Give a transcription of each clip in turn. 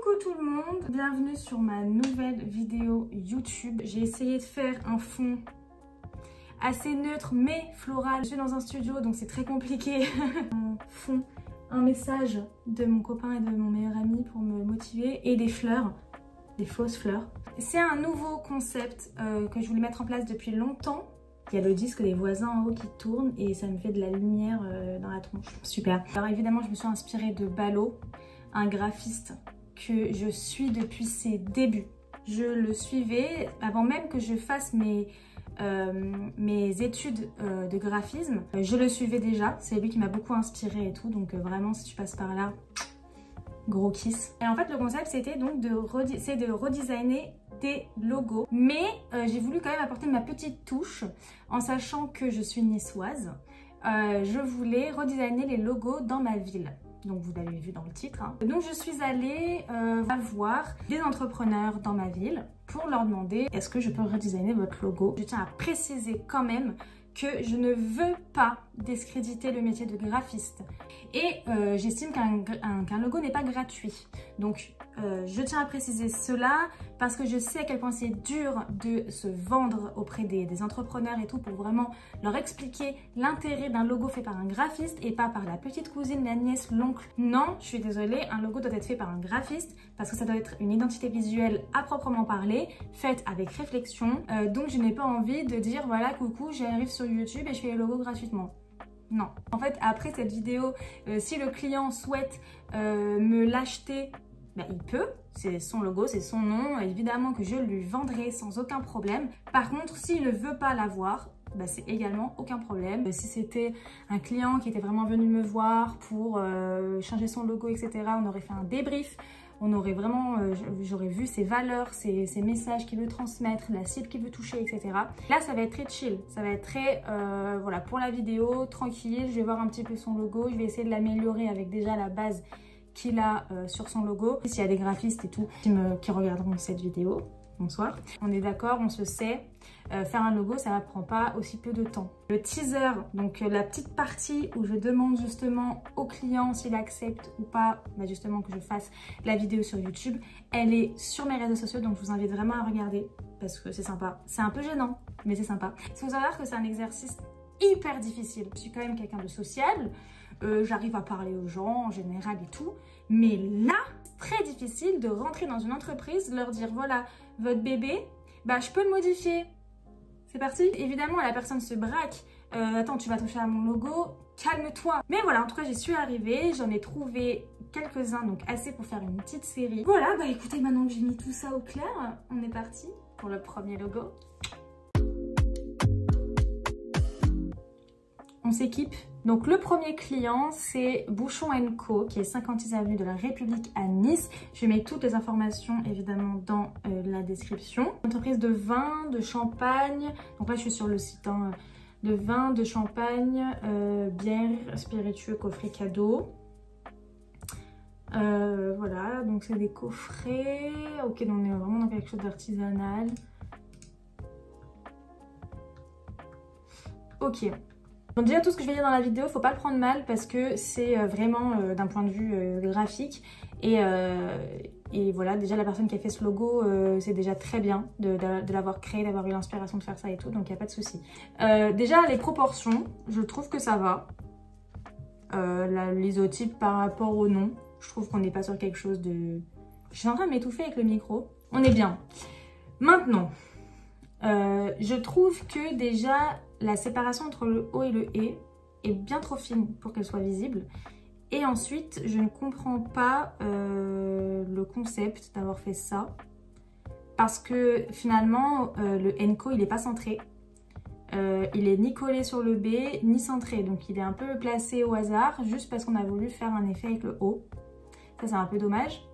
Coucou tout le monde, bienvenue sur ma nouvelle vidéo YouTube. J'ai essayé de faire un fond assez neutre mais floral. Je suis dans un studio donc c'est très compliqué. Un fond, un message de mon copain et de mon meilleur ami pour me motiver et des fleurs, des fausses fleurs. C'est un nouveau concept que je voulais mettre en place depuis longtemps. Il y a le disque des voisins en haut qui tourne et ça me fait de la lumière dans la tronche. Super. Alors évidemment je me suis inspirée de Balo, un graphiste que je suis depuis ses débuts. Je le suivais avant même que je fasse mes études de graphisme. Je le suivais déjà, c'est lui qui m'a beaucoup inspirée et tout, donc vraiment si tu passes par là, gros kiss. Et en fait le concept c'était donc de redesigner des logos, mais j'ai voulu quand même apporter ma petite touche en sachant que je suis niçoise. Je voulais redesigner les logos dans ma ville. Donc vous l'avez vu dans le titre. Hein. Donc je suis allée voir des entrepreneurs dans ma ville pour leur demander est-ce que je peux redesigner votre logo. Je tiens à préciser quand même que je ne veux pas discréditer le métier de graphiste. Et j'estime qu'un logo n'est pas gratuit. Donc je tiens à préciser cela parce que je sais à quel point c'est dur de se vendre auprès des entrepreneurs et tout pour vraiment leur expliquer l'intérêt d'un logo fait par un graphiste et pas par la petite cousine, la nièce, l'oncle. Non, je suis désolée, un logo doit être fait par un graphiste parce que ça doit être une identité visuelle à proprement parler, faite avec réflexion. Donc je n'ai pas envie de dire voilà coucou, j'arrive sur YouTube et je fais les logos gratuitement. Non. En fait, après cette vidéo, si le client souhaite me l'acheter, ben, il peut, c'est son logo, c'est son nom, évidemment que je lui vendrai sans aucun problème. Par contre, s'il ne veut pas l'avoir, ben, c'est également aucun problème. Si c'était un client qui était vraiment venu me voir pour changer son logo, etc., on aurait fait un débrief. On aurait vraiment, j'aurais vu ses valeurs, ses messages qu'il veut transmettre, la cible qu'il veut toucher, etc. Là, ça va être très chill, ça va être très, voilà, pour la vidéo, tranquille. Je vais voir un petit peu son logo, je vais essayer de l'améliorer avec déjà la base qu'il a sur son logo. S'il y a des graphistes et tout qui regarderont cette vidéo, bonsoir. On est d'accord, on se sait, faire un logo, ça ne prend pas aussi peu de temps. Le teaser, donc la petite partie où je demande justement au client s'il accepte ou pas, bah justement que je fasse la vidéo sur YouTube, elle est sur mes réseaux sociaux, donc je vous invite vraiment à regarder parce que c'est sympa. C'est un peu gênant, mais c'est sympa. Il faut savoir que c'est un exercice hyper difficile. Je suis quand même quelqu'un de sociable, j'arrive à parler aux gens en général et tout, mais là, c'est très difficile de rentrer dans une entreprise, leur dire voilà, votre bébé, bah je peux le modifier. C'est parti. Évidemment, la personne se braque. Attends, tu vas toucher à mon logo, calme-toi. Mais voilà, en tout cas, j'y suis arrivée. J'en ai trouvé quelques-uns, donc assez pour faire une petite série. Voilà, bah écoutez, maintenant que j'ai mis tout ça au clair, on est parti pour le premier logo. On s'équipe. Donc le premier client c'est Bouchon & Co qui est 56 avenue de la République à Nice. Je mets toutes les informations évidemment dans la description. Entreprise de vin, de champagne. Donc là je suis sur le site hein, de vin, de champagne, bière, spiritueux, coffret cadeau. Voilà, donc c'est des coffrets. Ok, donc on est vraiment dans quelque chose d'artisanal. Ok. Donc déjà tout ce que je vais dire dans la vidéo, faut pas le prendre mal parce que c'est vraiment d'un point de vue graphique et voilà, déjà la personne qui a fait ce logo, c'est déjà très bien de l'avoir créé, d'avoir eu l'inspiration de faire ça et tout, donc il n'y a pas de souci. Déjà les proportions, je trouve que ça va. L'isotype par rapport au nom, je trouve qu'on n'est pas sur quelque chose de... Je suis en train de m'étouffer avec le micro, on est bien. Maintenant, je trouve que déjà la séparation entre le O et le E est bien trop fine pour qu'elle soit visible. Et ensuite, je ne comprends pas le concept d'avoir fait ça. Parce que finalement, le NCO, il n'est pas centré. Il est ni collé sur le B, ni centré. Donc il est un peu placé au hasard, juste parce qu'on a voulu faire un effet avec le O. Ça, c'est un peu dommage.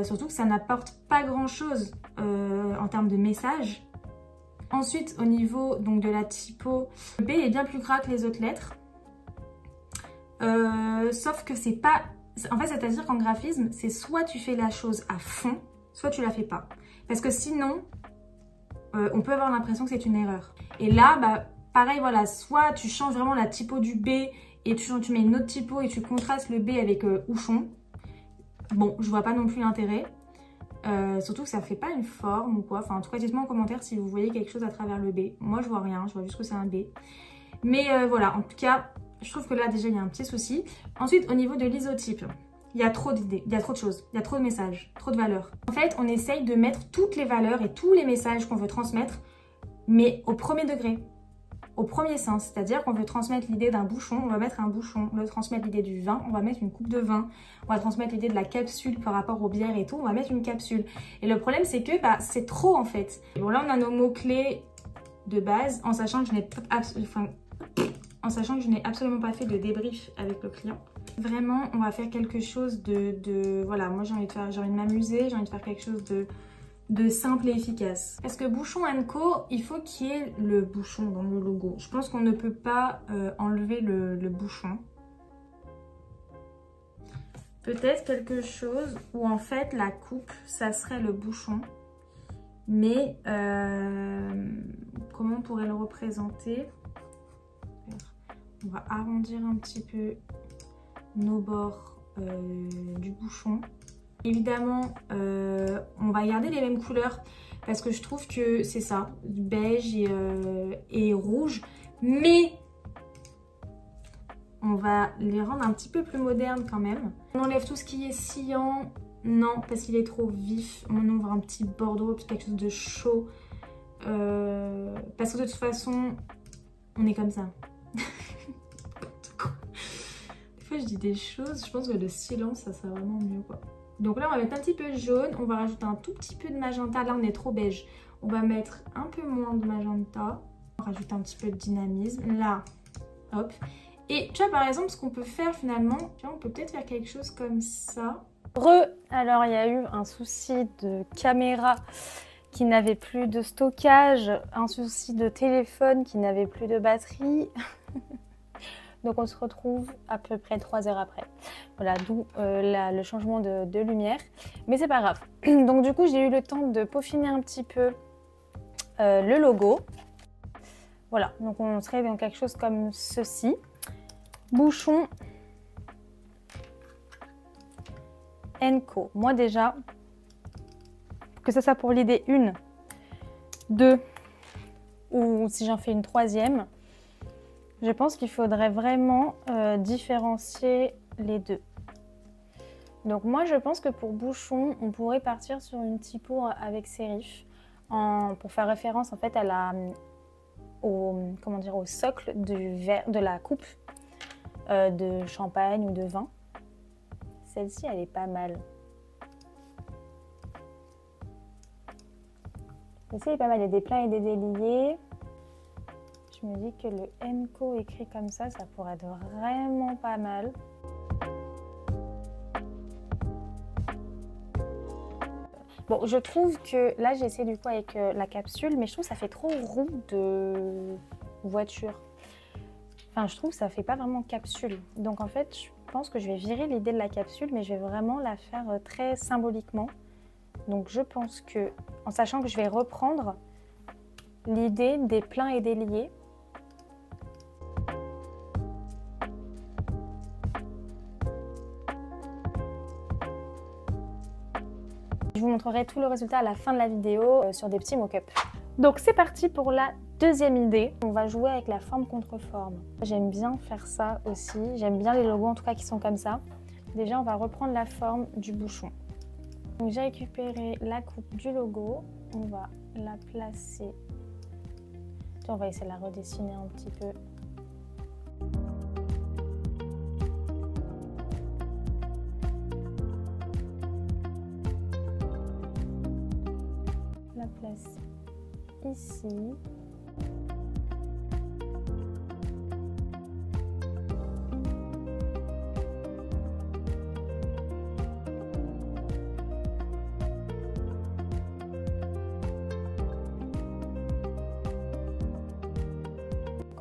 Surtout que ça n'apporte pas grand-chose en termes de message. Ensuite, au niveau donc, de la typo, le B est bien plus gras que les autres lettres. Sauf que c'est pas... En fait, c'est-à-dire qu'en graphisme, c'est soit tu fais la chose à fond, soit tu la fais pas. Parce que sinon, on peut avoir l'impression que c'est une erreur. Et là, bah, pareil, voilà, soit tu changes vraiment la typo du B et tu mets une autre typo et tu contrastes le B avec Houchon. Bon, je vois pas non plus l'intérêt. Surtout que ça fait pas une forme ou quoi. Enfin, en tout cas, dites-moi en commentaire si vous voyez quelque chose à travers le B. Moi, je vois rien. Je vois juste que c'est un B. Mais voilà, en tout cas, je trouve que là, déjà, il y a un petit souci. Ensuite, au niveau de l'isotype, il y a trop d'idées, il y a trop de choses, il y a trop de messages, trop de valeurs. En fait, on essaye de mettre toutes les valeurs et tous les messages qu'on veut transmettre, mais au premier degré. Au premier sens, c'est-à-dire qu'on veut transmettre l'idée d'un bouchon, on va mettre un bouchon, on veut transmettre l'idée du vin, on va mettre une coupe de vin, on va transmettre l'idée de la capsule par rapport aux bières et tout, on va mettre une capsule. Et le problème c'est que c'est trop en fait. Bon là on a nos mots-clés de base, en sachant que je n'ai absolument pas fait de débrief avec le client. Vraiment, on va faire quelque chose voilà, moi j'ai envie de m'amuser, j'ai envie de faire quelque chose de simple et efficace. Parce que Bouchon & Co, il faut qu'il y ait le bouchon dans le logo. Je pense qu'on ne peut pas enlever le bouchon. Peut-être quelque chose où en fait la coupe, ça serait le bouchon. Mais comment on pourrait le représenter? On va arrondir un petit peu nos bords du bouchon. Évidemment, on va garder les mêmes couleurs parce que je trouve que c'est ça, beige et rouge. Mais on va les rendre un petit peu plus modernes quand même. On enlève tout ce qui est cyan. Non, parce qu'il est trop vif. On ouvre un petit bordeaux, quelque chose de chaud. Parce que de toute façon, on est comme ça. Des fois, je dis des choses, je pense que le silence, ça serait vraiment mieux, quoi. Donc là, on va mettre un petit peu de jaune. On va rajouter un tout petit peu de magenta. Là, on est trop beige. On va mettre un peu moins de magenta. On va rajouter un petit peu de dynamisme. Là, hop. Et tu vois, par exemple, ce qu'on peut faire finalement, tu vois, on peut peut-être faire quelque chose comme ça. Alors, il y a eu un souci de caméra qui n'avait plus de stockage, un souci de téléphone qui n'avait plus de batterie. Donc on se retrouve à peu près 3 heures après. Voilà, d'où le changement de lumière. Mais c'est pas grave. Donc du coup, j'ai eu le temps de peaufiner un petit peu le logo. Voilà, donc on serait dans quelque chose comme ceci. Bouchon & Co. Moi déjà, que ce soit pour l'idée 1, 2 ou si j'en fais une troisième, je pense qu'il faudrait vraiment différencier les deux. Donc moi je pense que pour bouchon, on pourrait partir sur une typo avec sérif pour faire référence en fait à au socle de la coupe de champagne ou de vin. Celle-ci elle est pas mal. Celle-ci est pas mal, il y a des pleins et des déliés. Je me dis que le & Co écrit comme ça pourrait être vraiment pas mal. Bon, je trouve que là, j'ai essayé du coup avec la capsule, mais je trouve que ça fait trop roue de voiture. Enfin, je trouve que ça fait pas vraiment capsule. Donc en fait, je pense que je vais virer l'idée de la capsule, mais je vais vraiment la faire très symboliquement. Donc je pense que, en sachant que je vais reprendre l'idée des pleins et déliés, je vous montrerai tout le résultat à la fin de la vidéo sur des petits mock-ups. Donc c'est parti pour la deuxième idée. On va jouer avec la forme contre forme. J'aime bien faire ça aussi. J'aime bien les logos en tout cas qui sont comme ça. Déjà on va reprendre la forme du bouchon. Donc j'ai récupéré la coupe du logo. On va la placer. On va essayer de la redessiner un petit peu. La place ici.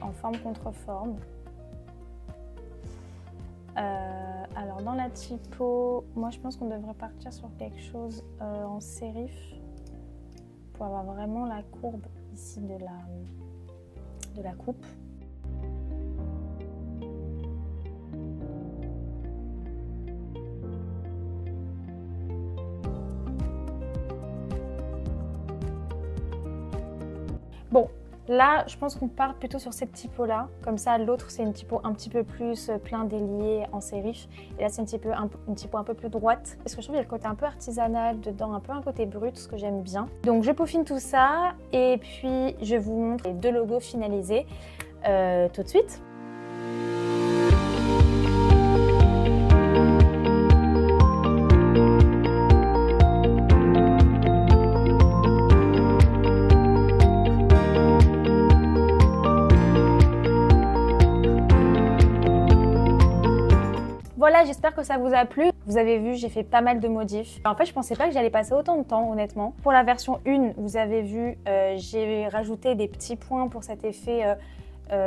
En forme contre forme. Alors dans la typo, moi je pense qu'on devrait partir sur quelque chose en sérif pour avoir vraiment la courbe ici de la coupe. Bon, là, je pense qu'on part plutôt sur cette typo-là. Comme ça, l'autre, c'est une typo un petit peu plus plein d'ailier en sérif. Et là, c'est une typo un peu plus droite. Parce que je trouve qu'il y a le côté un peu artisanal dedans, un peu un côté brut, ce que j'aime bien. Donc, je peaufine tout ça. Et puis, je vous montre les 2 logos finalisés tout de suite. Voilà, j'espère que ça vous a plu. Vous avez vu, j'ai fait pas mal de modifs. En fait, je pensais pas que j'allais passer autant de temps, honnêtement. Pour la version 1, vous avez vu, j'ai rajouté des petits points pour cet effet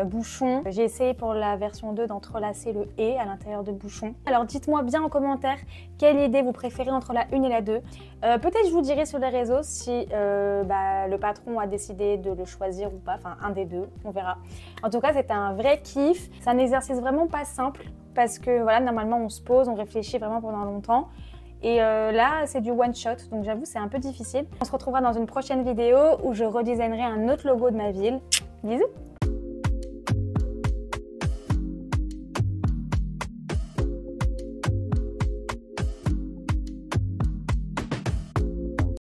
bouchon. J'ai essayé pour la version 2 d'entrelacer le « et » à l'intérieur de bouchon. Alors dites-moi bien en commentaire quelle idée vous préférez entre la 1 et la 2. Peut-être je vous dirai sur les réseaux si le patron a décidé de le choisir ou pas, enfin un des deux, on verra. En tout cas, c'était un vrai kiff. C'est un exercice vraiment pas simple parce que voilà, normalement on se pose, on réfléchit vraiment pendant longtemps. Et là, c'est du one shot, donc j'avoue, c'est un peu difficile. On se retrouvera dans une prochaine vidéo où je redesignerai un autre logo de ma ville. Bisous!